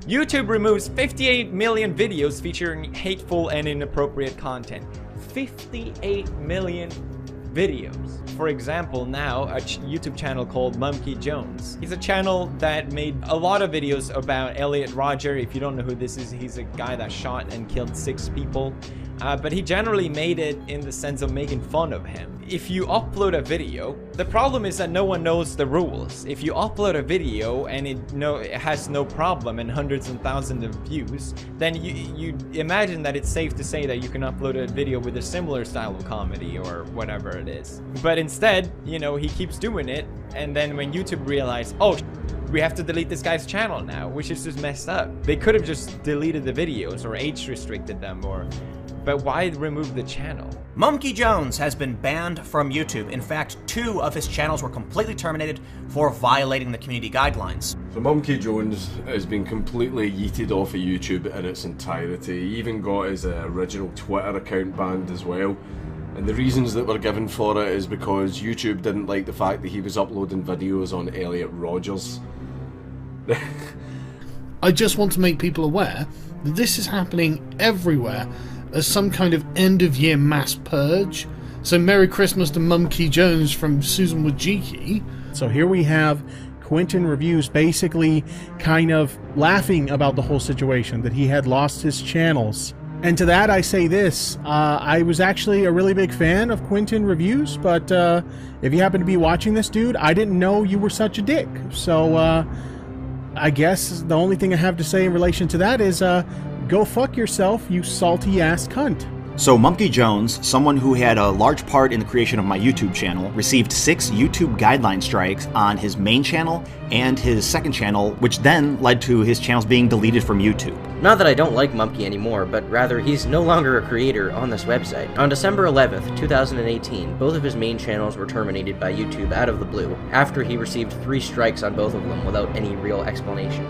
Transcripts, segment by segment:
YouTube removes 58 million videos featuring hateful and inappropriate content. 58 million videos. For example, now a YouTube channel called Monkey Jones. He's a channel that made a lot of videos about Elliot Rodger. If you don't know who this is, he's a guy that shot and killed 6 people. But he generally made it in the sense of making fun of him. If you upload a video, the problem is that no one knows the rules. If you upload a video and it has no problem and hundreds and thousands of views, then you imagine that it's safe to say that you can upload a video with a similar style of comedy or whatever it is. But instead, you know, he keeps doing it, and then when YouTube realized, oh, we have to delete this guy's channel now, which is just messed up. They could have just deleted the videos or age restricted them, but why remove the channel? Monkey Jones has been banned from YouTube. In fact, 2 of his channels were completely terminated for violating the community guidelines. So Monkey Jones has been completely yeeted off of YouTube in its entirety. He even got his original Twitter account banned as well. And the reasons that were given for it is because YouTube didn't like the fact that he was uploading videos on Elliot Rodgers. I just want to make people aware that this is happening everywhere as some kind of end-of-year mass purge. So Merry Christmas to Monkey Jones from Susan Wojcicki. So here we have Quentin Reviews basically kind of laughing about the whole situation, that he had lost his channels. And to that I say this, I was actually a really big fan of Quentin Reviews, but if you happen to be watching this, dude, I didn't know you were such a dick. So I guess the only thing I have to say in relation to that is go fuck yourself, you salty ass cunt. So Monkey Jones, someone who had a large part in the creation of my YouTube channel, received 6 YouTube guideline strikes on his main channel and his second channel, which then led to his channels being deleted from YouTube. Not that I don't like Monkey anymore, but rather he's no longer a creator on this website. On December 11th, 2018, both of his main channels were terminated by YouTube out of the blue, after he received 3 strikes on both of them without any real explanation.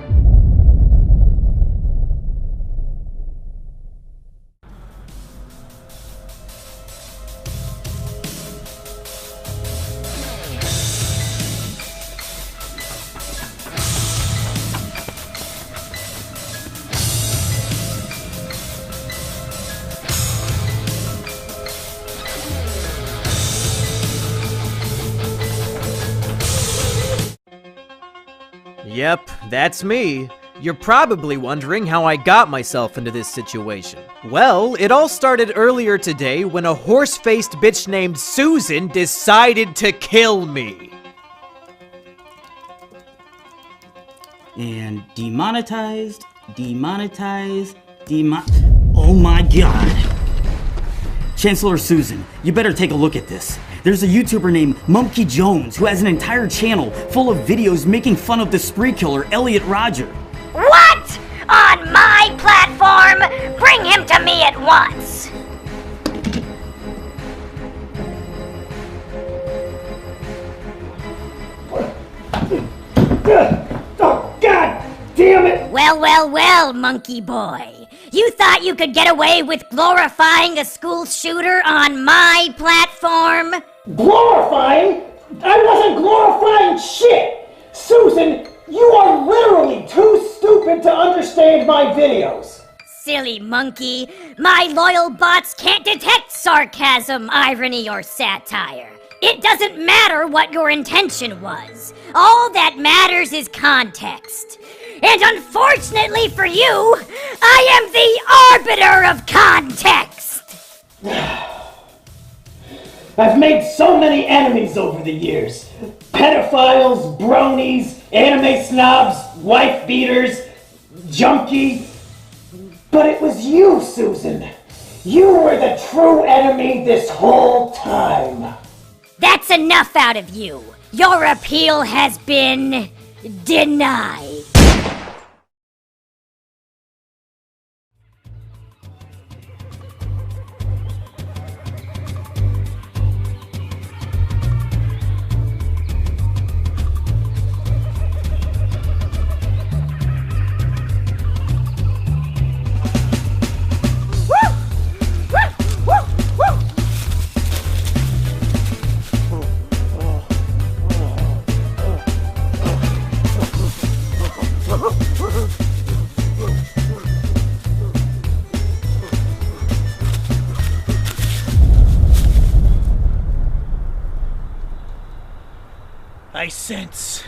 Yep, that's me. You're probably wondering how I got myself into this situation. Well, it all started earlier today when a horse-faced bitch named Susan decided to kill me. And demonetized, oh my god. Chancellor Susan, you better take a look at this. There's a YouTuber named Monkey Jones who has an entire channel full of videos making fun of the spree killer Elliot Rodger. What? On my platform? Bring him to me at once! Oh, God damn it! Well, monkey boy. You thought you could get away with glorifying a school shooter on my platform? Glorifying? I wasn't glorifying shit! Susan, you are literally too stupid to understand my videos. Silly monkey. My loyal bots can't detect sarcasm, irony, or satire. It doesn't matter what your intention was. All that matters is context. And unfortunately for you, I am the arbiter of context! I've made so many enemies over the years. Pedophiles, bronies, anime snobs, wife beaters, junkie. But it was you, Susan. You were the true enemy this whole time. That's enough out of you. Your appeal has been denied. I sense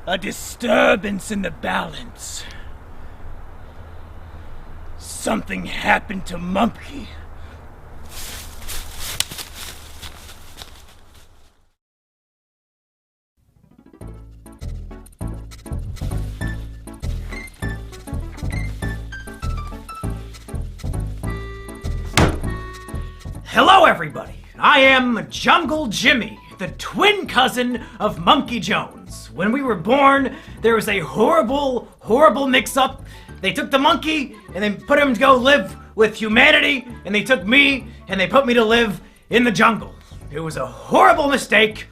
a disturbance in the balance. Something happened to Mumkey. Hello, everybody. I am Jungle Jimmy, the twin cousin of Monkey Jones. When we were born, there was a horrible, horrible mix-up. They took the monkey and then put him to go live with humanity, and they took me and they put me to live in the jungle. It was a horrible mistake,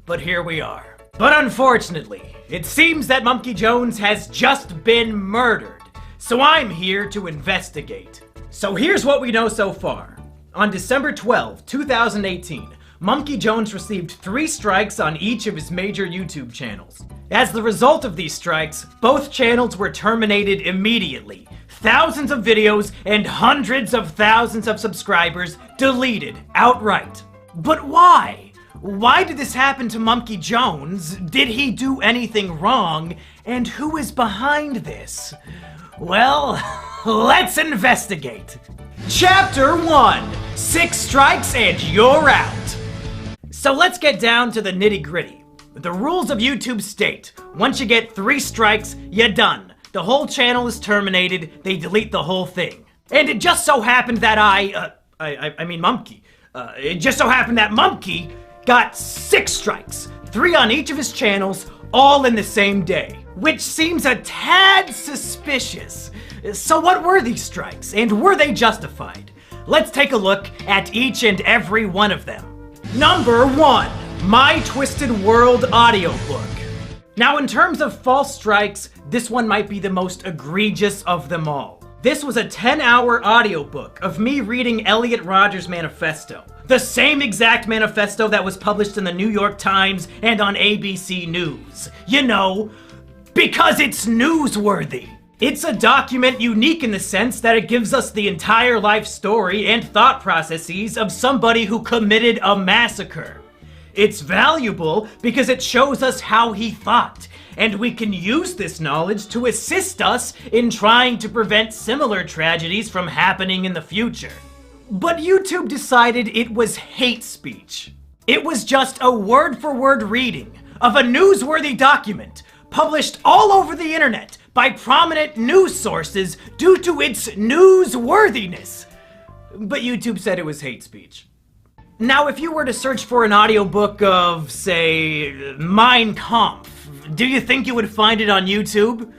but here we are. But unfortunately, it seems that Monkey Jones has just been murdered, so I'm here to investigate. So here's what we know so far. On December 12, 2018, Monkey Jones received 3 strikes on each of his major YouTube channels. As the result of these strikes, both channels were terminated immediately. Thousands of videos and hundreds of thousands of subscribers deleted outright. But why? Why did this happen to Monkey Jones? Did he do anything wrong? And who is behind this? Well, let's investigate. Chapter 1, 6 strikes and you're out. So let's get down to the nitty-gritty. The rules of YouTube state, once you get 3 strikes, you're done. The whole channel is terminated, they delete the whole thing. And it just so happened that Mumkey. It just so happened that Mumkey got 6 strikes, 3 on each of his channels, all in the same day. Which seems a tad suspicious. So what were these strikes, and were they justified? Let's take a look at each and every one of them. Number 1, My Twisted World audiobook. Now in terms of false strikes, this one might be the most egregious of them all. This was a 10-hour audiobook of me reading Elliot Rodgers' manifesto. The same exact manifesto that was published in the New York Times and on ABC News. You know, because it's newsworthy. It's a document unique in the sense that it gives us the entire life story and thought processes of somebody who committed a massacre. It's valuable because it shows us how he thought, and we can use this knowledge to assist us in trying to prevent similar tragedies from happening in the future. But YouTube decided it was hate speech. It was just a word-for-word reading of a newsworthy document published all over the internet by prominent news sources due to its newsworthiness. But YouTube said it was hate speech. Now, if you were to search for an audiobook of, say, Mein Kampf, do you think you would find it on YouTube?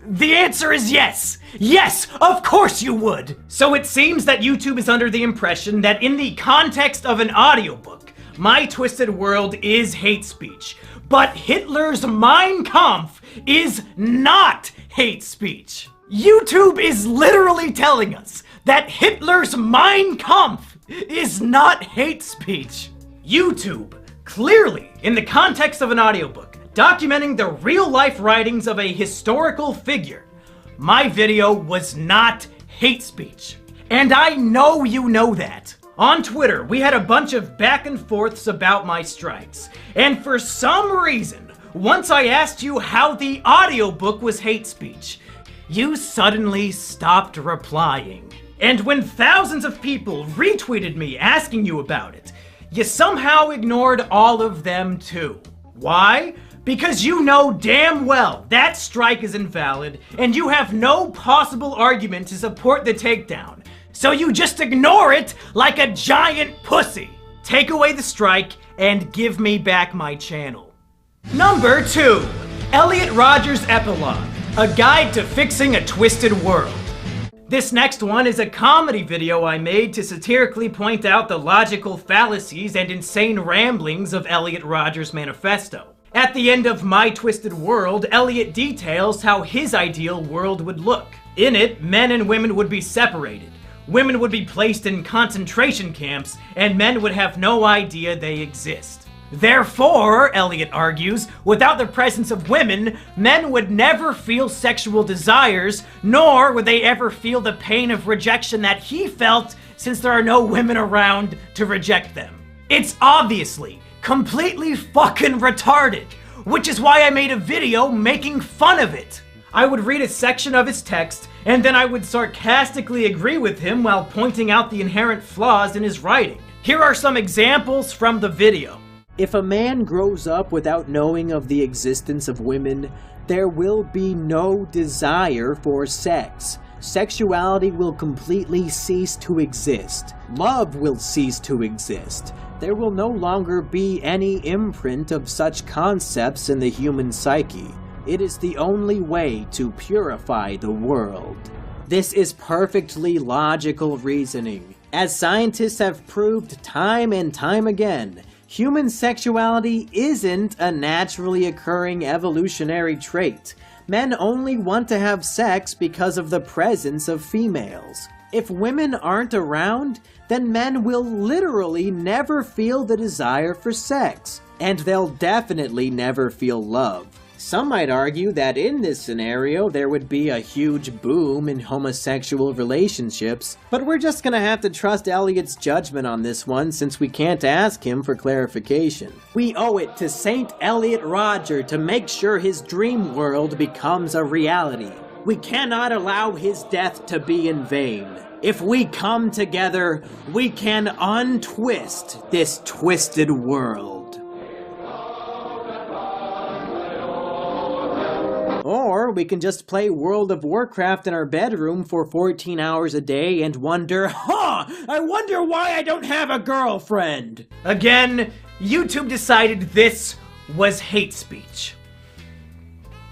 The answer is yes! Yes, of course you would! So it seems that YouTube is under the impression that in the context of an audiobook, My Twisted World is hate speech. But Hitler's Mein Kampf is not hate speech. YouTube is literally telling us that Hitler's Mein Kampf is not hate speech. YouTube, clearly, in the context of an audiobook, documenting the real-life writings of a historical figure, my video was not hate speech. And I know you know that. On Twitter, we had a bunch of back and forths about my strikes. And for some reason, once I asked you how the audiobook was hate speech, you suddenly stopped replying. And when thousands of people retweeted me asking you about it, you somehow ignored all of them too. Why? Because you know damn well that strike is invalid, and you have no possible argument to support the takedown. So you just ignore it like a giant pussy. Take away the strike and give me back my channel. Number 2, Elliot Rodgers' Epilogue, a guide to fixing a twisted world. This next one is a comedy video I made to satirically point out the logical fallacies and insane ramblings of Elliot Rodgers' manifesto. At the end of My Twisted World, Elliot details how his ideal world would look. In it, men and women would be separated. Women would be placed in concentration camps, and men would have no idea they exist. Therefore, Elliot argues, without the presence of women, men would never feel sexual desires, nor would they ever feel the pain of rejection that he felt since there are no women around to reject them. It's obviously completely fucking retarded, which is why I made a video making fun of it. I would read a section of his text, and then I would sarcastically agree with him while pointing out the inherent flaws in his writing. Here are some examples from the video. If a man grows up without knowing of the existence of women, there will be no desire for sex. Sexuality will completely cease to exist. Love will cease to exist. There will no longer be any imprint of such concepts in the human psyche. It is the only way to purify the world. This is perfectly logical reasoning. As scientists have proved time and time again, human sexuality isn't a naturally occurring evolutionary trait. Men only want to have sex because of the presence of females. If women aren't around, then men will literally never feel the desire for sex, and they'll definitely never feel love. Some might argue that in this scenario there would be a huge boom in homosexual relationships, but we're just gonna have to trust Elliot's judgment on this one since we can't ask him for clarification. We owe it to Saint Elliot Rodger to make sure his dream world becomes a reality. We cannot allow his death to be in vain. If we come together, we can untwist this twisted world. Or we can just play World of Warcraft in our bedroom for 14 hours a day and wonder, I wonder why I don't have a girlfriend. Again, YouTube decided this was hate speech.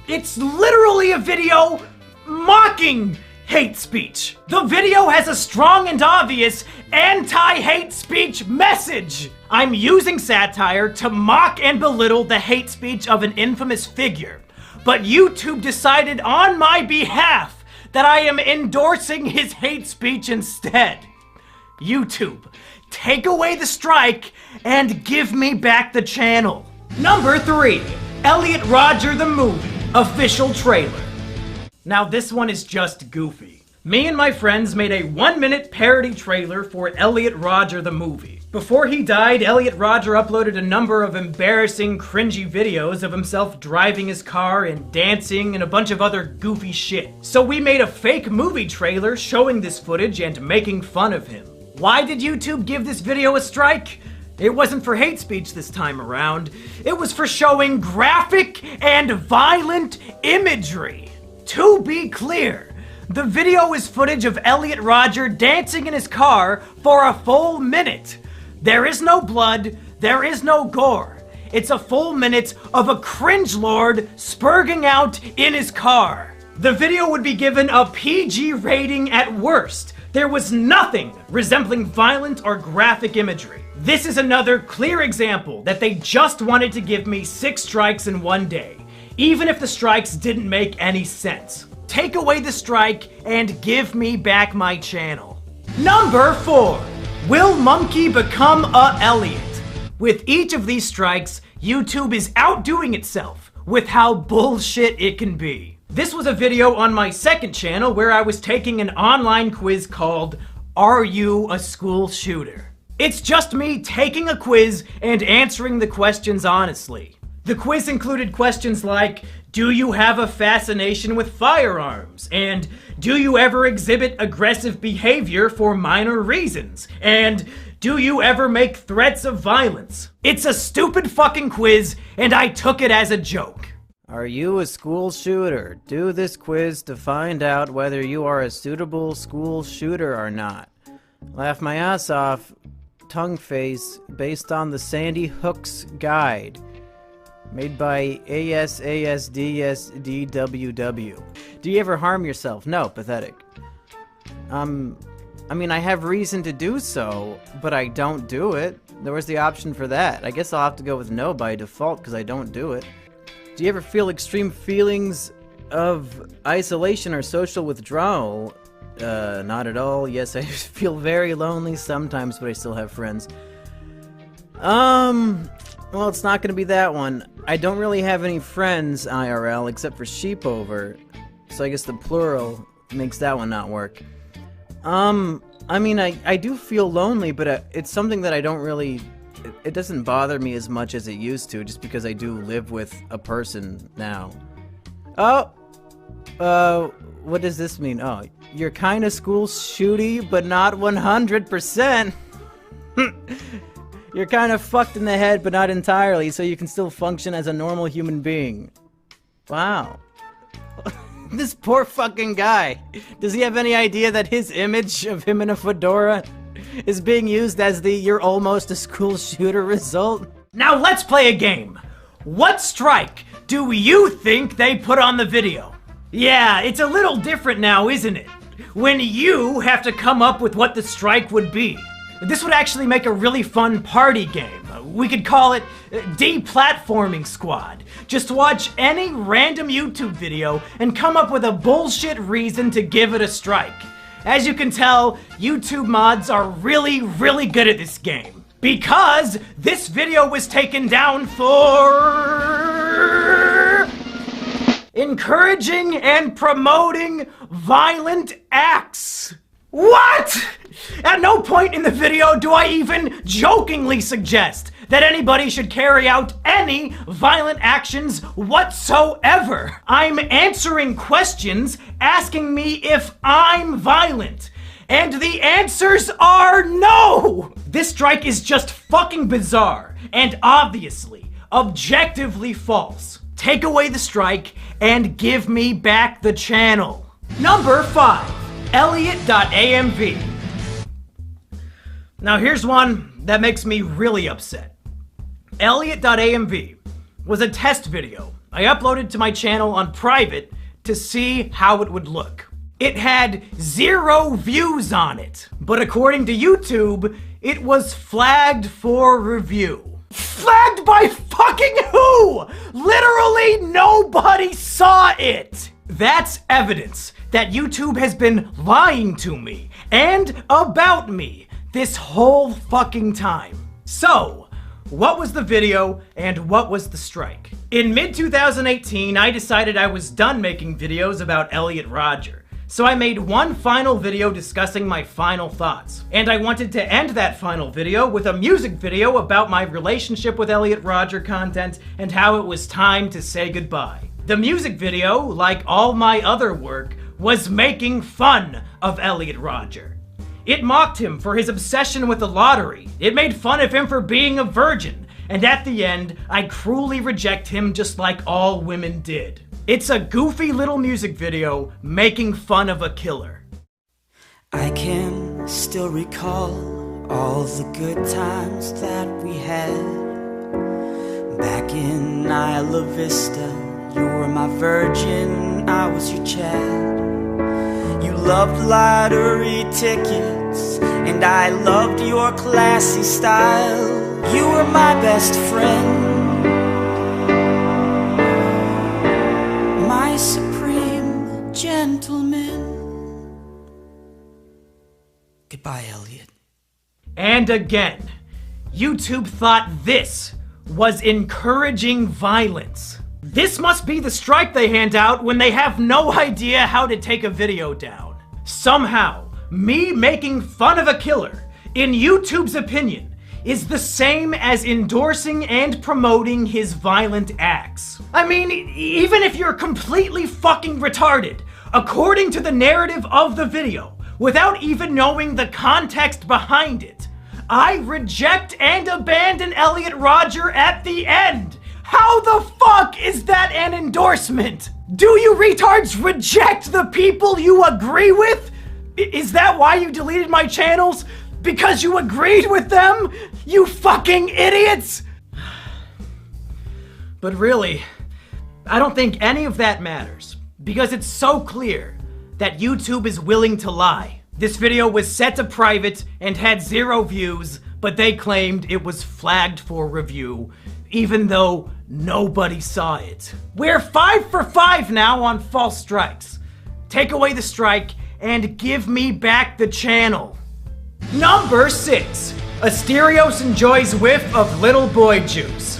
It's literally a video mocking hate speech. The video has a strong and obvious anti-hate speech message. I'm using satire to mock and belittle the hate speech of an infamous figure. But YouTube decided on my behalf that I am endorsing his hate speech instead. YouTube, take away the strike and give me back the channel. Number 3, Elliot Rodger the Movie, official trailer. Now this one is just goofy. Me and my friends made a 1-minute parody trailer for Elliot Rodger the Movie. Before he died, Elliot Rodger uploaded a number of embarrassing, cringy videos of himself driving his car and dancing and a bunch of other goofy shit. So we made a fake movie trailer showing this footage and making fun of him. Why did YouTube give this video a strike? It wasn't for hate speech this time around. It was for showing graphic and violent imagery. To be clear, the video is footage of Elliot Rodger dancing in his car for a full minute. There is no blood, there is no gore. It's a full minute of a cringe lord spurging out in his car. The video would be given a PG rating at worst. There was nothing resembling violent or graphic imagery. This is another clear example that they just wanted to give me 6 strikes in one day, even if the strikes didn't make any sense. Take away the strike and give me back my channel. Number 4. Will Monkey become a Elliot? With each of these strikes, YouTube is outdoing itself with how bullshit it can be. This was a video on my second channel where I was taking an online quiz called Are You a School Shooter? It's just me taking a quiz and answering the questions honestly. The quiz included questions like, do you have a fascination with firearms? And do you ever exhibit aggressive behavior for minor reasons? And do you ever make threats of violence? It's a stupid fucking quiz, and I took it as a joke. Are you a school shooter? Do this quiz to find out whether you are a suitable school shooter or not. Laugh my ass off, tongue face, based on the Sandy Hook's guide. Made by ASASDSDWW. Do you ever harm yourself? No, pathetic. I mean, I have reason to do so, but I don't do it. There was the option for that. I guess I'll have to go with no by default because I don't do it. Do you ever feel extreme feelings of isolation or social withdrawal? Not at all. Yes, I feel very lonely sometimes, but I still have friends. Well, it's not gonna be that one. I don't really have any friends IRL except for Sheepover, so I guess the plural makes that one not work. I mean, I do feel lonely, but it's something that I don't really it doesn't bother me as much as it used to, just because I do live with a person now. Oh! What does this mean? Oh, you're kinda school shooty, but not 100%. You're kind of fucked in the head, but not entirely, so you can still function as a normal human being. Wow. This poor fucking guy. Does he have any idea that his image of him in a fedora is being used as the "you're almost a school shooter" result? Now let's play a game. What strike do you think they put on the video? Yeah, it's a little different now, isn't it? When you have to come up with what the strike would be. This would actually make a really fun party game. We could call it Deplatforming Squad. Just watch any random YouTube video and come up with a bullshit reason to give it a strike. As you can tell, YouTube mods are really, really good at this game. Because this video was taken down for encouraging and promoting violent acts. What? At no point in the video do I even jokingly suggest that anybody should carry out any violent actions whatsoever. I'm answering questions asking me if I'm violent. And the answers are no! This strike is just fucking bizarre and obviously, objectively false. Take away the strike and give me back the channel. Number 5. Elliot.amv. Now here's one that makes me really upset. Elliot.amv was a test video I uploaded to my channel on private to see how it would look. It had 0 views on it, but according to YouTube, it was flagged for review. Flagged by fucking who? Literally nobody saw it! That's evidence that YouTube has been lying to me and about me this whole fucking time. So, what was the video and what was the strike? In mid-2018, I decided I was done making videos about Elliot Rodger. So I made one final video discussing my final thoughts. And I wanted to end that final video with a music video about my relationship with Elliot Rodger content and how it was time to say goodbye. The music video, like all my other work, was making fun of Elliot Rodger. It mocked him for his obsession with the lottery. It made fun of him for being a virgin. And at the end, I cruelly reject him just like all women did. It's a goofy little music video making fun of a killer. I can still recall all the good times that we had. Back in Isla Vista, you were my virgin, I was your Chad. You loved lottery tickets, and I loved your classy style. You were my best friend, my supreme gentleman. Goodbye, Elliot. And again, YouTube thought this was encouraging violence. This must be the strike they hand out when they have no idea how to take a video down. Somehow, me making fun of a killer, in YouTube's opinion, is the same as endorsing and promoting his violent acts. I mean, even if you're completely fucking retarded, according to the narrative of the video, without even knowing the context behind it, I reject and abandon Elliot Rodger at the end. How the fuck is that an endorsement? Do you retards reject the people you agree with? Is that why you deleted my channels? Because you agreed with them? You fucking idiots! But really, I don't think any of that matters, because it's so clear that YouTube is willing to lie. This video was set to private and had 0 views, but they claimed it was flagged for review, even though nobody saw it. We're 5 for 5 now on false strikes. Take away the strike and give me back the channel. Number 6. Asterios enjoys whiff of little boy juice.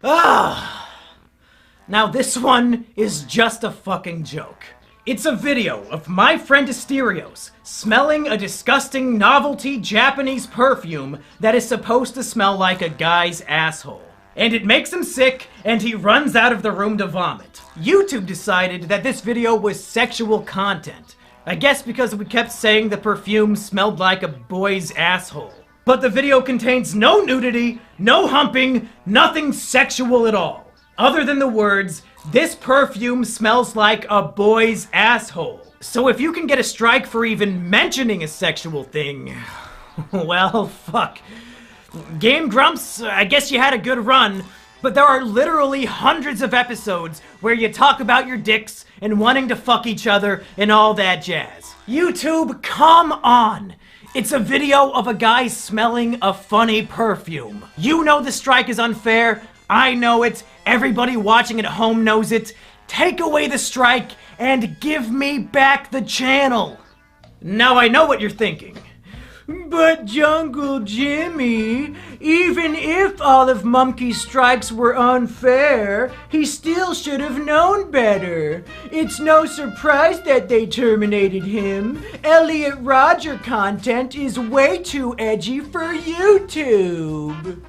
Now this one is just a fucking joke. It's a video of my friend Asterios smelling a disgusting novelty Japanese perfume that is supposed to smell like a guy's asshole. And it makes him sick, and he runs out of the room to vomit. YouTube decided that this video was sexual content. I guess because we kept saying the perfume smelled like a boy's asshole. But the video contains no nudity, no humping, nothing sexual at all. Other than the words, "This perfume smells like a boy's asshole." So if you can get a strike for even mentioning a sexual thing, well, fuck. Game Grumps, I guess you had a good run, but there are literally hundreds of episodes where you talk about your dicks and wanting to fuck each other and all that jazz. YouTube, come on! It's a video of a guy smelling a funny perfume. You know the strike is unfair. I know it. Everybody watching at home knows it. Take away the strike and give me back the channel. Now I know what you're thinking. But Jungle Jimmy, even if all of Mumkey's strikes were unfair, he still should have known better. It's no surprise that they terminated him. Elliot Rodger content is way too edgy for YouTube.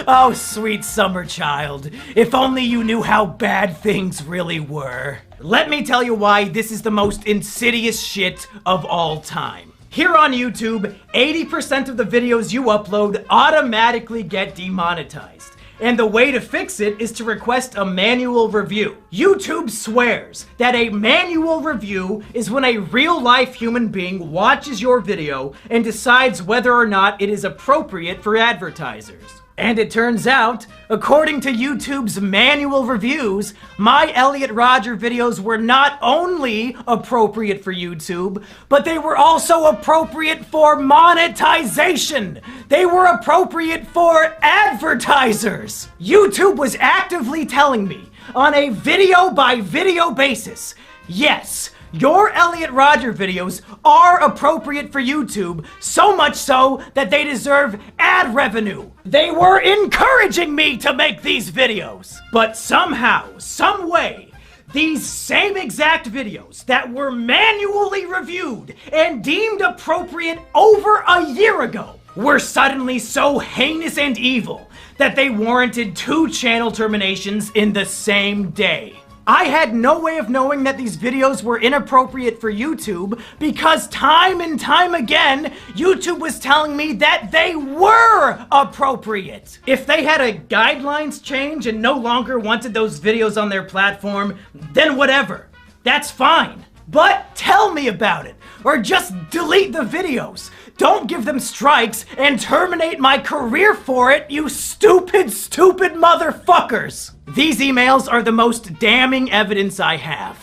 Oh, sweet summer child. If only you knew how bad things really were. Let me tell you why this is the most insidious shit of all time. Here on YouTube, 80% of the videos you upload automatically get demonetized. And the way to fix it is to request a manual review. YouTube swears that a manual review is when a real-life human being watches your video and decides whether or not it is appropriate for advertisers. And it turns out, according to YouTube's manual reviews, my Elliot Rodger videos were not only appropriate for YouTube, but they were also appropriate for monetization. They were appropriate for advertisers. YouTube was actively telling me on a video-by-video basis, yes, your Elliot Rodger videos are appropriate for YouTube, so much so that they deserve ad revenue. They were encouraging me to make these videos. But somehow, some way, these same exact videos that were manually reviewed and deemed appropriate over a year ago were suddenly so heinous and evil that they warranted 2 channel terminations in the same day. I had no way of knowing that these videos were inappropriate for YouTube because time and time again, YouTube was telling me that they were appropriate. If they had a guidelines change and no longer wanted those videos on their platform, then whatever. That's fine. But tell me about it, or just delete the videos. Don't give them strikes and terminate my career for it, you stupid, stupid motherfuckers! These emails are the most damning evidence I have.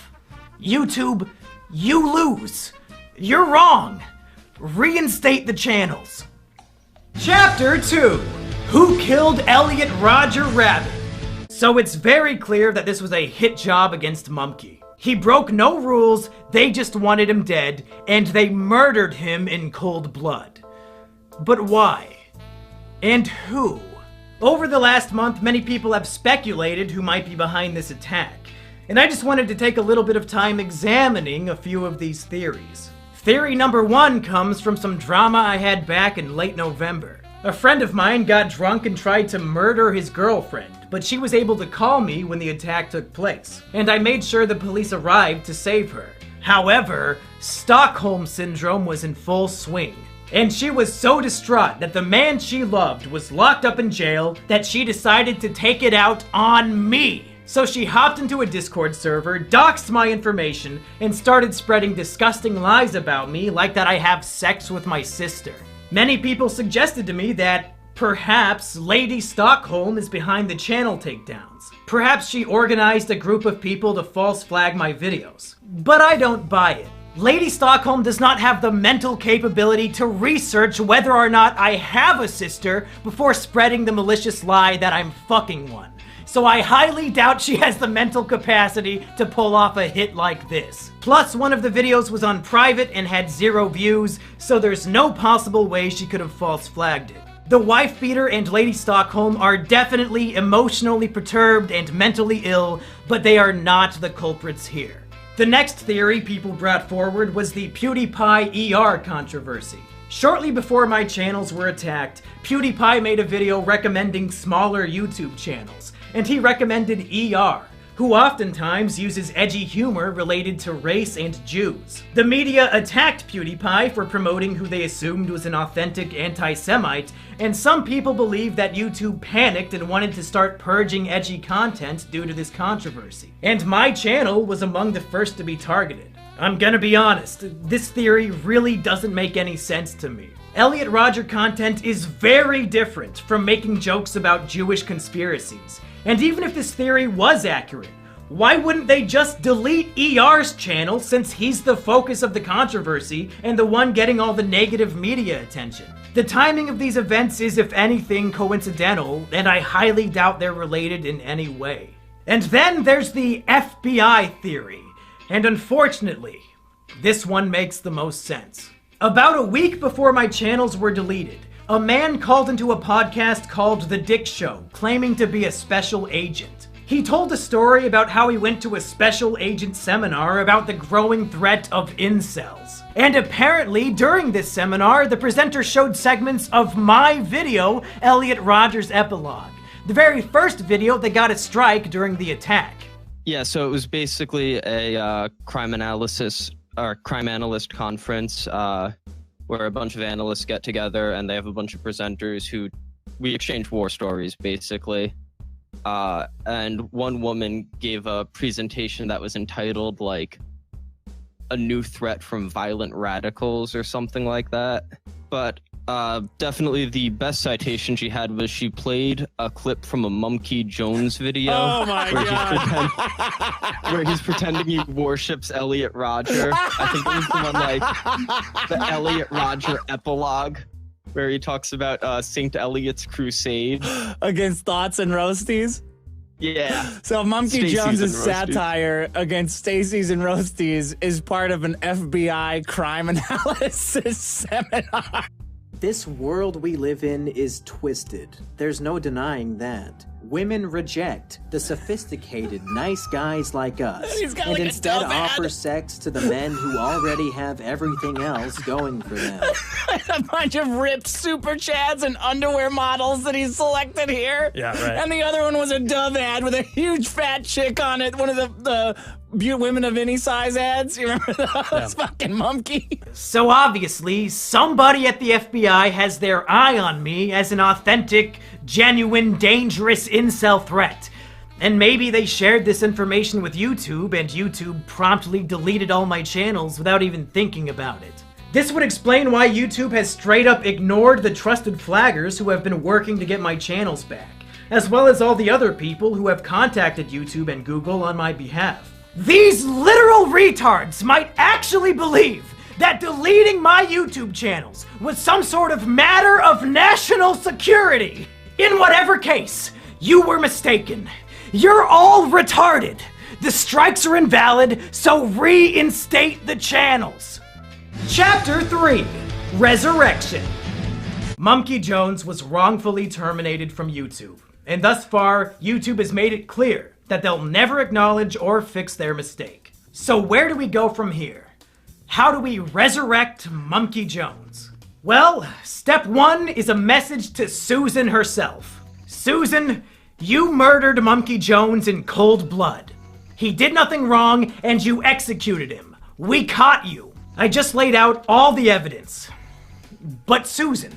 YouTube, you lose. You're wrong. Reinstate the channels. Chapter 2. Who Killed Elliot Rodger Rabbit? So it's very clear that this was a hit job against Mumkey. He broke no rules, they just wanted him dead, and they murdered him in cold blood. But why? And who? Over the last month, many people have speculated who might be behind this attack, and I just wanted to take a little bit of time examining a few of these theories. Theory number 1 comes from some drama I had back in late November. A friend of mine got drunk and tried to murder his girlfriend, but she was able to call me when the attack took place, and I made sure the police arrived to save her. However, Stockholm Syndrome was in full swing, and she was so distraught that the man she loved was locked up in jail that she decided to take it out on me. So she hopped into a Discord server, doxed my information, and started spreading disgusting lies about me, like that I have sex with my sister. Many people suggested to me that perhaps Lady Stockholm is behind the channel takedowns. Perhaps she organized a group of people to false flag my videos. But I don't buy it. Lady Stockholm does not have the mental capability to research whether or not I have a sister before spreading the malicious lie that I'm fucking one. So I highly doubt she has the mental capacity to pull off a hit like this. Plus, one of the videos was on private and had 0 views, so there's no possible way she could have false flagged it. The wife beater and Lady Stockholm are definitely emotionally perturbed and mentally ill, but they are not the culprits here. The next theory people brought forward was the PewDiePie ER controversy. Shortly before my channels were attacked, PewDiePie made a video recommending smaller YouTube channels, and he recommended ER, who oftentimes uses edgy humor related to race and Jews. The media attacked PewDiePie for promoting who they assumed was an authentic anti-Semite, and some people believe that YouTube panicked and wanted to start purging edgy content due to this controversy. And my channel was among the first to be targeted. I'm gonna be honest, this theory really doesn't make any sense to me. Elliot Rodger content is very different from making jokes about Jewish conspiracies. And even if this theory was accurate, why wouldn't they just delete ER's channel since he's the focus of the controversy and the one getting all the negative media attention? The timing of these events is, if anything, coincidental, and I highly doubt they're related in any way. And then there's the FBI theory, and unfortunately, this one makes the most sense. About a week before my channels were deleted, a man called into a podcast called The Dick Show, claiming to be a special agent. He told a story about how he went to a special agent seminar about the growing threat of incels. And apparently, during this seminar, the presenter showed segments of my video, Elliot Rodger's Epilogue, the very first video that got a strike during the attack. Yeah, so it was basically a crime analyst conference where a bunch of analysts get together and they have a bunch of presenters who we exchange war stories, basically. And one woman gave a presentation that was entitled, like, A New Threat from Violent Radicals or something like that. But definitely the best citation she had was she played a clip from a Mumkey Jones video. Oh my God. Where he's pretending he worships Elliot Rodger. I think it was the one, like, the Elliot Rodger epilogue, where he talks about St. Elliot's crusade. Against Thoughts and Roasties? Yeah. So Mumkey Stacey's Jones's and Roasties. satire against Stacey's and Roasties is part of an FBI crime analysis seminar. This world we live in is twisted. There's no denying that. Women reject the sophisticated, nice guys like us, He's got and like a instead dumb ad. offer sex to the men who already have everything else going for them. A bunch of ripped super chads and underwear models that he selected here. Yeah, right. And the other one was a Dove ad with a huge fat chick on it. One of the women of any size ads. You remember those? Fucking Mumkey. So obviously, somebody at the FBI has their eye on me as an authentic, genuine, dangerous incel threat. And maybe they shared this information with YouTube, and YouTube promptly deleted all my channels without even thinking about it. This would explain why YouTube has straight up ignored the trusted flaggers who have been working to get my channels back, as well as all the other people who have contacted YouTube and Google on my behalf. These literal retards might actually believe that deleting my YouTube channels was some sort of matter of national security. In whatever case, you were mistaken. You're all retarded. The strikes are invalid, so reinstate the channels. Chapter 3, Resurrection. Mumkey Jones was wrongfully terminated from YouTube, and thus far, YouTube has made it clear that they'll never acknowledge or fix their mistake. So where do we go from here? How do we resurrect Mumkey Jones? Well, step 1 is a message to Susan herself. Susan, you murdered Mumkey Jones in cold blood. He did nothing wrong, and you executed him. We caught you. I just laid out all the evidence. But Susan,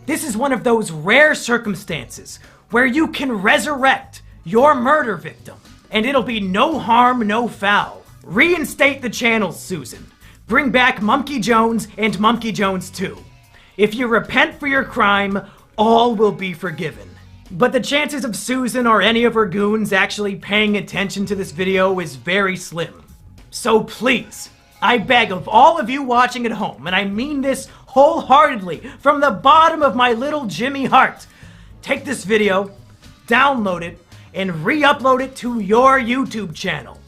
this is one of those rare circumstances where you can resurrect your murder victim, and it'll be no harm, no foul. Reinstate the channels, Susan. Bring back Mumkey Jones and Mumkey Jones 2. If you repent for your crime, all will be forgiven. But the chances of Susan or any of her goons actually paying attention to this video is very slim. So please, I beg of all of you watching at home, and I mean this wholeheartedly from the bottom of my little Jimmy heart, take this video, download it, and re-upload it to your YouTube channel.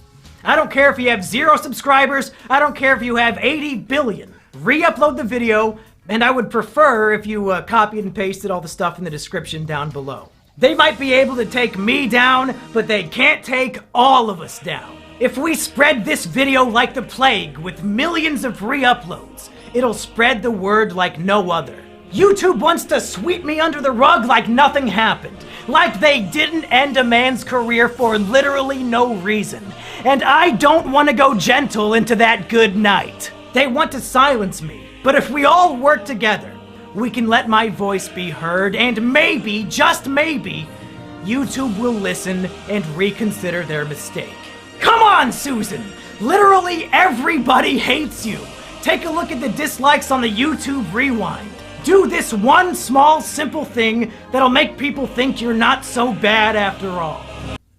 I don't care if you have 0 subscribers, I don't care if you have 80 billion. Re-upload the video, And I would prefer if you copied and pasted all the stuff in the description down below. They might be able to take me down, but they can't take all of us down. If we spread this video like the plague with millions of re-uploads, it'll spread the word like no other. YouTube wants to sweep me under the rug like nothing happened. Like they didn't end a man's career for literally no reason. And I don't want to go gentle into that good night. They want to silence me. But if we all work together, we can let my voice be heard, and maybe, just maybe, YouTube will listen and reconsider their mistake. Come on, Susan! Literally everybody hates you! Take a look at the dislikes on the YouTube Rewind. Do this one small, simple thing that'll make people think you're not so bad after all.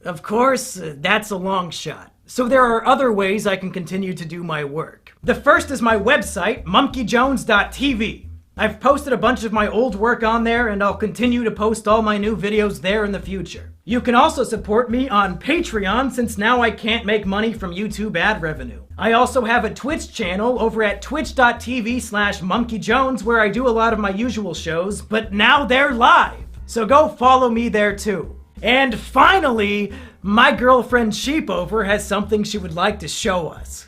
Of course, that's a long shot. So there are other ways I can continue to do my work. The first is my website, monkeyjones.tv. I've posted a bunch of my old work on there, and I'll continue to post all my new videos there in the future. You can also support me on Patreon, since now I can't make money from YouTube ad revenue. I also have a Twitch channel over at twitch.tv/monkeyjones where I do a lot of my usual shows, but now they're live. So go follow me there too. And finally, my girlfriend Sheepover has something she would like to show us.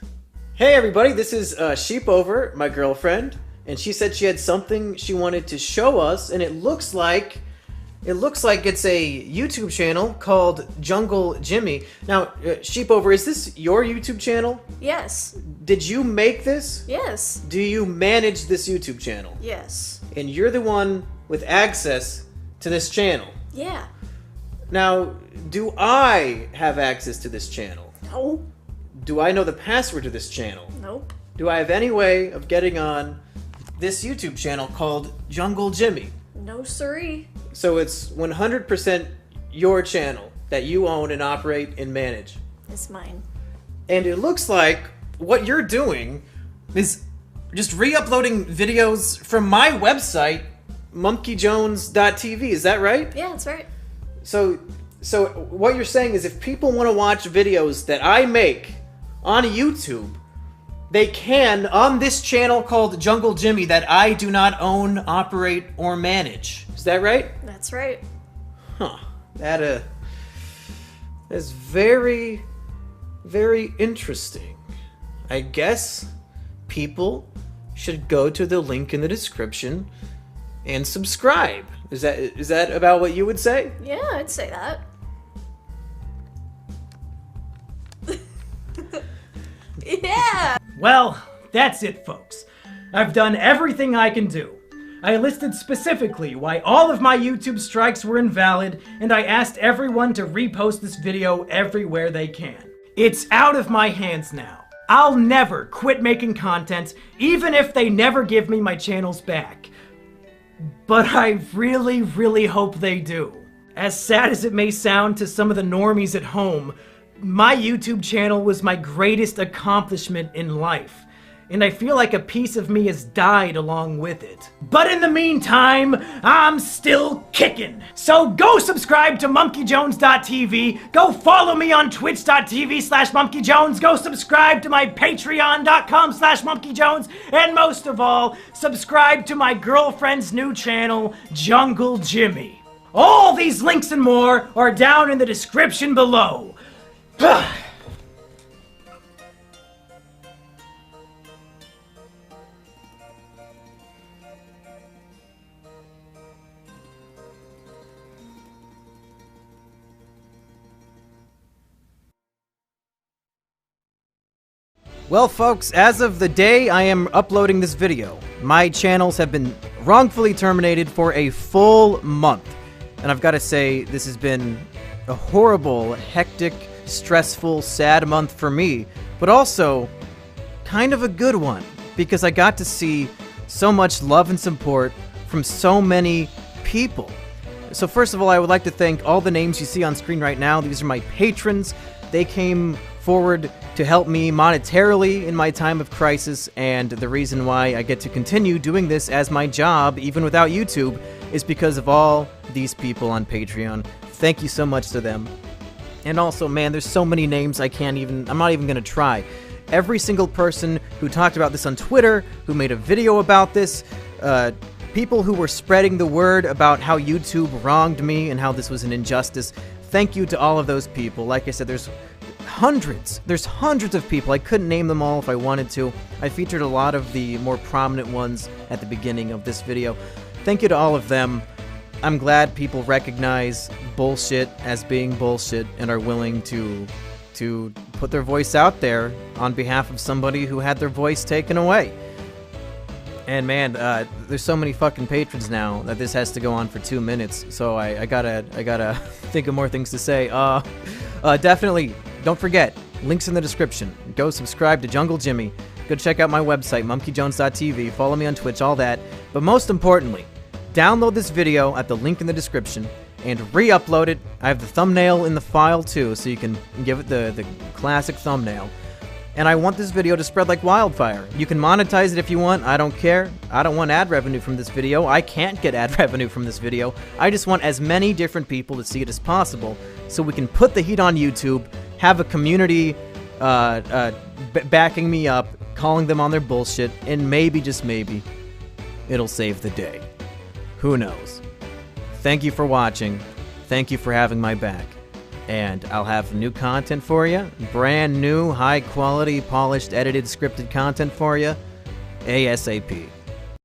Hey everybody, this is Sheepover, my girlfriend, and she said she had something she wanted to show us, and it looks like it's a YouTube channel called Jungle Jimmy. Now, Sheepover, is this your YouTube channel? Yes. Did you make this? Yes. Do you manage this YouTube channel? Yes. And you're the one with access to this channel? Yeah. Now, do I have access to this channel? No. Do I know the password to this channel? Nope. Do I have any way of getting on this YouTube channel called Jungle Jimmy? No siree. So it's 100% your channel that you own and operate and manage. It's mine. And it looks like what you're doing is just re-uploading videos from my website, monkeyjones.tv. Is that right? Yeah, that's right. So what you're saying is if people want to watch videos that I make on YouTube, they can on this channel called Jungle Jimmy that I do not own, operate, or manage. Is that right? That's right. Huh. That is very, very interesting. I guess people should go to the link in the description and subscribe. Is that about what you would say? Yeah, I'd say that. Yeah! Well, that's it, folks. I've done everything I can do. I listed specifically why all of my YouTube strikes were invalid, and I asked everyone to repost this video everywhere they can. It's out of my hands now. I'll never quit making content, even if they never give me my channels back. But I really, really hope they do. As sad as it may sound to some of the normies at home, my YouTube channel was my greatest accomplishment in life, and I feel like a piece of me has died along with it. But in the meantime, I'm still kicking. So go subscribe to monkeyjones.tv, go follow me on twitch.tv/monkeyjones, go subscribe to my patreon.com/monkeyjones, and most of all, subscribe to my girlfriend's new channel, Jungle Jimmy. All these links and more are down in the description below. Well, folks, as of the day I am uploading this video, my channels have been wrongfully terminated for a full month. And I've got to say, this has been a horrible, hectic, stressful, sad month for me, but also kind of a good one, because I got to see so much love and support from so many people. So first of all, I would like to thank all the names you see on screen right now. These are my patrons. They came forward to help me monetarily in my time of crisis, and the reason why I get to continue doing this as my job, even without YouTube, is because of all these people on Patreon. Thank you so much to them. And also, man, there's so many names I'm not even gonna try. Every single person who talked about this on Twitter, who made a video about this, people who were spreading the word about how YouTube wronged me and how this was an injustice. Thank you to all of those people. Like I said, there's hundreds of people. I couldn't name them all if I wanted to. I featured a lot of the more prominent ones at the beginning of this video. Thank you to all of them. I'm glad people recognize bullshit as being bullshit and are willing to put their voice out there on behalf of somebody who had their voice taken away. And man, there's so many fucking patrons now that this has to go on for 2 minutes. So I gotta think of more things to say. Definitely, don't forget, links in the description. Go subscribe to Jungle Jimmy. Go check out my website, monkeyjones.tv. Follow me on Twitch, all that. But most importantly, download this video at the link in the description and re-upload it. I have the thumbnail in the file too, so you can give it the classic thumbnail. And I want this video to spread like wildfire. You can monetize it if you want. I don't care. I don't want ad revenue from this video. I can't get ad revenue from this video. I just want as many different people to see it as possible so we can put the heat on YouTube, have a community backing me up, calling them on their bullshit, and maybe, just maybe, it'll save the day. Who knows? Thank you for watching. Thank you for having my back. And I'll have new content for you. Brand new, high quality, polished, edited, scripted content for you. ASAP.